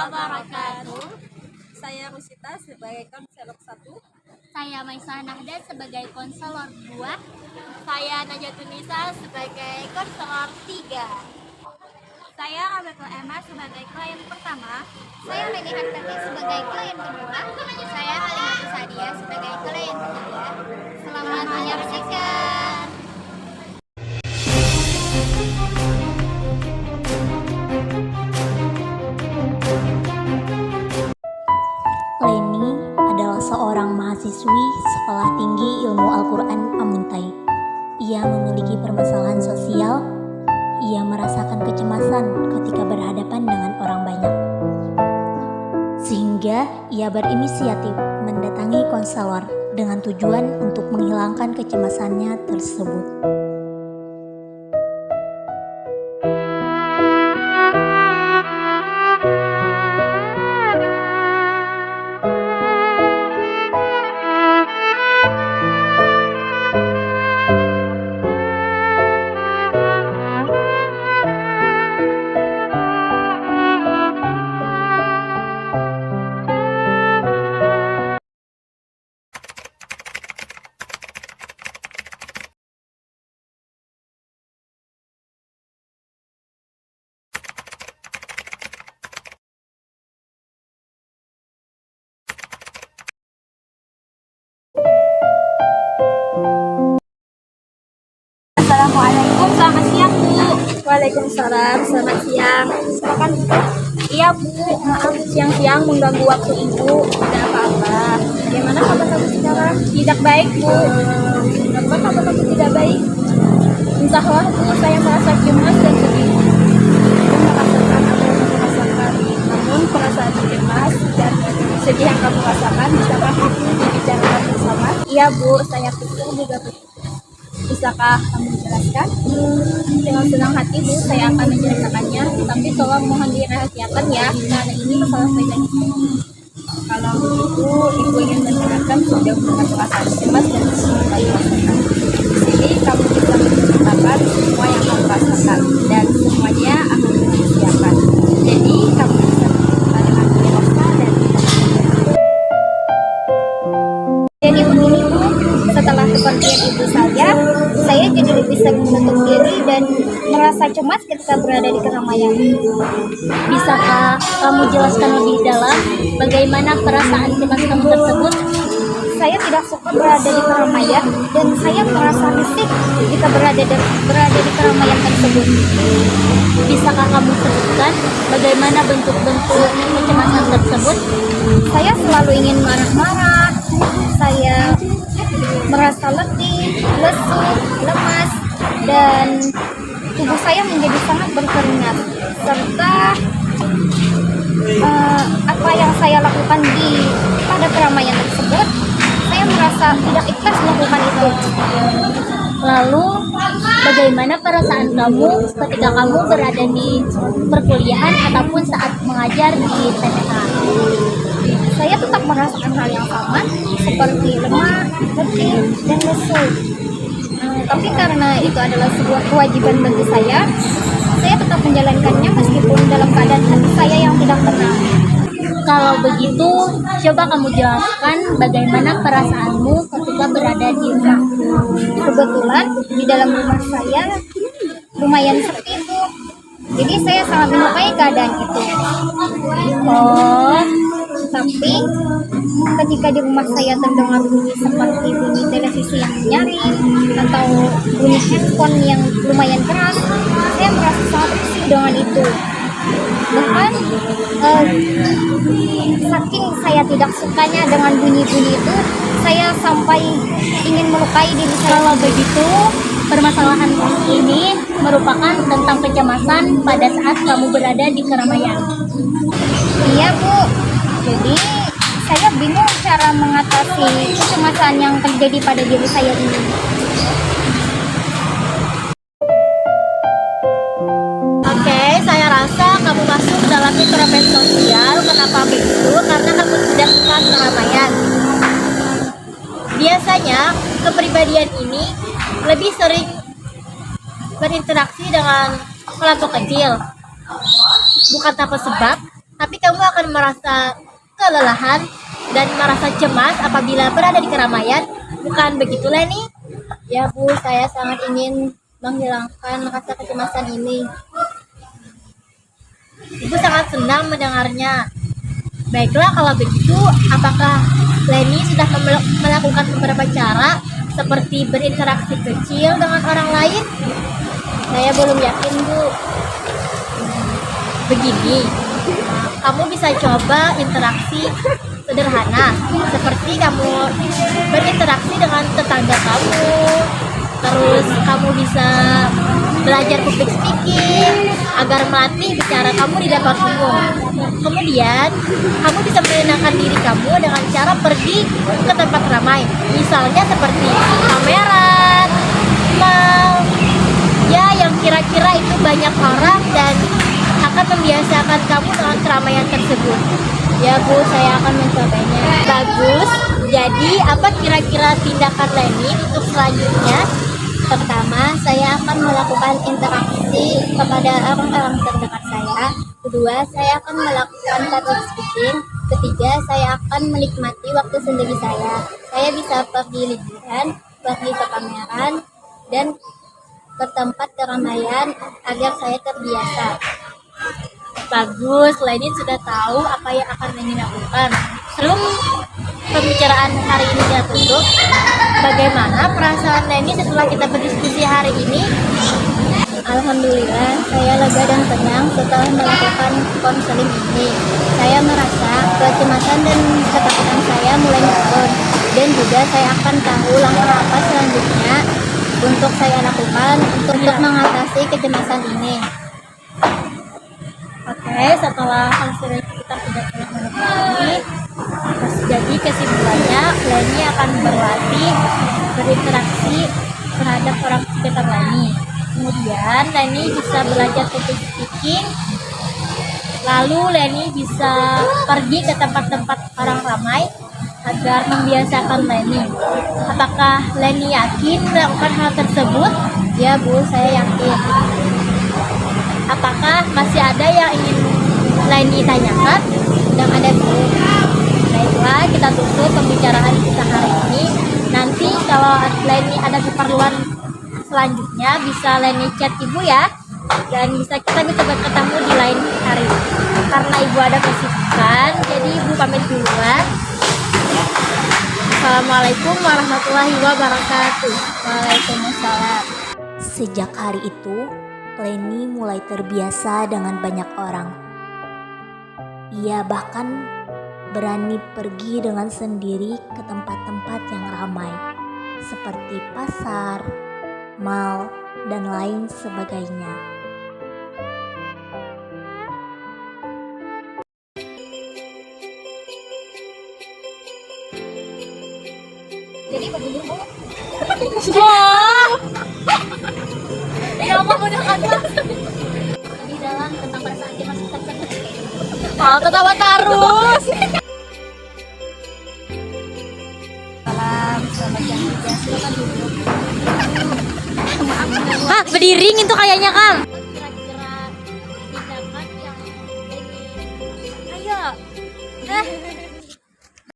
wabarakatuh. Saya Rusita sebagai konselor 1. Saya Maisa Nahda sebagai konselor 2. Saya Najatunisa sebagai konselor 3. Saya Roberto Emma sebagai klien pertama. Saya Leni Hartati sebagai klien kedua. Saya Halimatu Sadia sebagai klien ketiga. Selamat menyaksikan. Leni adalah seorang mahasiswi Sekolah Tinggi Ilmu Al-Quran Amuntai. Ia memiliki permasalahan sosial. Ia merasakan kecemasan ketika berhadapan dengan orang banyak. Sehingga ia berinisiatif mendatangi konselor dengan tujuan untuk menghilangkan kecemasannya tersebut. Assalamualaikum, selamat siang Bu. Waalaikumsalam, selamat siang. Silakan Bu. Iya Bu, maaf siang-siang mengganggu waktu Ibu. Tidak apa-apa. Bagaimana kabar kamu sekarang? Tidak baik Bu. Kenapa kabar kamu tidak baik? Entahlah Bu, saya merasa cemas dan sedih. Merasakan apa yang kamu rasakan. Namun perasaan cemas dan sedih yang kamu rasakan bisakah itu dibicarakan bersama? Iya Bu, saya pikir juga begitu. Bisakah kamu menjelaskan? Dengan senang hati Bu, saya akan menceritakannya. Tapi tolong mohon dirahasiakan ya, karena ini masalah pribadi. Kalau begitu, Ibu ingin menjelaskan sudah dengan perasaan cemas dan sedih yang kamu rasakan. Di sini kamu bisa menceritakan semua yang kamu rasakan dan semuanya akan dirahasiakan. Jadi kamu bisa bercerita dengan dewasa dan Jadi begini Bu, setelah kepergian ibu saya jadi lebih sering menutup diri dan merasa cemas ketika berada di keramaian. Bisakah kamu jelaskan lebih dalam bagaimana perasaan cemas kamu tersebut? Saya tidak suka berada di keramaian dan saya merasa risih jika berada di keramaian tersebut. Bisakah kamu sebutkan bagaimana bentuk-bentuk kecemasan tersebut? Saya selalu ingin marah-marah, saya merasa letih, lesu, lemas, dan tubuh saya menjadi sangat berkeringat. Serta apa yang saya lakukan pada keramaian tersebut, saya merasa tidak ikhlas melakukan itu. Lalu, bagaimana perasaan kamu ketika kamu berada di perkuliahan ataupun saat mengajar di PTH? Saya tetap merasakan hal yang sama, seperti lemah, letih, dan lesu. Tapi karena itu adalah sebuah kewajiban bagi saya tetap menjalankannya meskipun dalam keadaan hati saya yang tidak tenang. Kalau begitu, coba kamu jelaskan bagaimana perasaanmu ketika berada di rumah. Kebetulan di dalam rumah saya lumayan sepi Bu. Jadi saya sangat menyukai keadaan itu. Oh, Tapi ketika di rumah saya terdengar bunyi seperti bunyi televisi yang nyaring atau bunyi handphone yang lumayan keras, saya merasa sangat risih dengan itu. Bahkan saking saya tidak sukanya dengan bunyi-bunyi itu, saya sampai ingin melukai diri saya. kalau begitu, permasalahan ini merupakan tentang kecemasan pada saat kamu berada di keramaian. Iya Bu, jadi saya bingung cara mengatasi kecemasan yang terjadi pada diri saya ini. Oke, saya rasa kamu masuk dalam introvert sosial. Kenapa begitu? Karena kamu tidak suka keramaian. Biasanya, kepribadian ini lebih sering berinteraksi dengan kelompok kecil. Bukan tanpa sebab, tapi kamu akan merasa kelelahan dan merasa cemas apabila berada di keramaian. Bukan begitu, Leni? Ya Bu, saya sangat ingin menghilangkan rasa kecemasan ini. Ibu sangat senang mendengarnya. Baiklah, kalau begitu, apakah Leni sudah melakukan beberapa cara seperti berinteraksi kecil dengan orang lain? Saya belum yakin Bu. Begini, kamu bisa coba interaksi sederhana, seperti kamu berinteraksi dengan tetangga kamu, terus kamu bisa belajar public speaking agar melatih bicara kamu di depan umum. Kemudian, kamu bisa menenangkan diri kamu dengan cara pergi ke tempat ramai, misalnya seperti pameran, mall, ya yang kira-kira itu banyak orang dan akan membiasakan kamu dengan keramaian tersebut. Ya Bu, saya akan mencobanya. Bagus. Jadi apa kira-kira tindakan Leni untuk selanjutnya? Pertama, saya akan melakukan interaksi kepada orang-orang terdekat saya. Kedua, saya akan melakukan public speaking. Ketiga, saya akan menikmati waktu sendiri saya. Saya bisa pergi liburan, pergi ke pameran, dan ke tempat keramaian agar saya terbiasa. Bagus, Leni sudah tahu apa yang akan Leni lakukan. Sebelum pembicaraan hari ini kita tutup, bagaimana perasaan Leni setelah kita berdiskusi hari ini? Alhamdulillah, saya lega dan tenang setelah melakukan konseling ini. Saya merasa kecemasan dan ketakutan saya mulai menurun, dan juga saya akan tahu langkah apa selanjutnya untuk saya lakukan untuk mengatasi kecemasan ini. Oke, setelah hasil kita sudah mengetahui, jadi kesimpulannya Leni akan berlatih berinteraksi terhadap orang sekitar Leni. Kemudian Leni bisa belajar public speaking. Lalu Leni bisa pergi ke tempat-tempat orang ramai agar membiasakan Leni. Apakah Leni yakin melakukan hal tersebut? Ya Bu, saya yakin. Apakah masih ada yang ingin Leni tanyakan? Sedang ada Bu. Baiklah, kita tutup pembicaraan kita hari ini. Nanti kalau Leni ada keperluan selanjutnya bisa Leni chat Ibu ya. Dan kita bisa bertemu di lain hari. Karena Ibu ada kesibukan, jadi Ibu pamit duluan. Assalamualaikum warahmatullahi wabarakatuh. Waalaikumsalam. Sejak hari itu, Leni mulai terbiasa dengan banyak orang. Ia bahkan berani pergi dengan sendiri ke tempat-tempat yang ramai, seperti pasar, mal, dan lain sebagainya. Jadi begini Bu. Ya Allah, mudah-mudahan Di dalam tentang perasaan cemas tersebut. ketawa terus. Selamat jam kerja. Silakan duduk. Hah, berdiri itu kayaknya, Kang.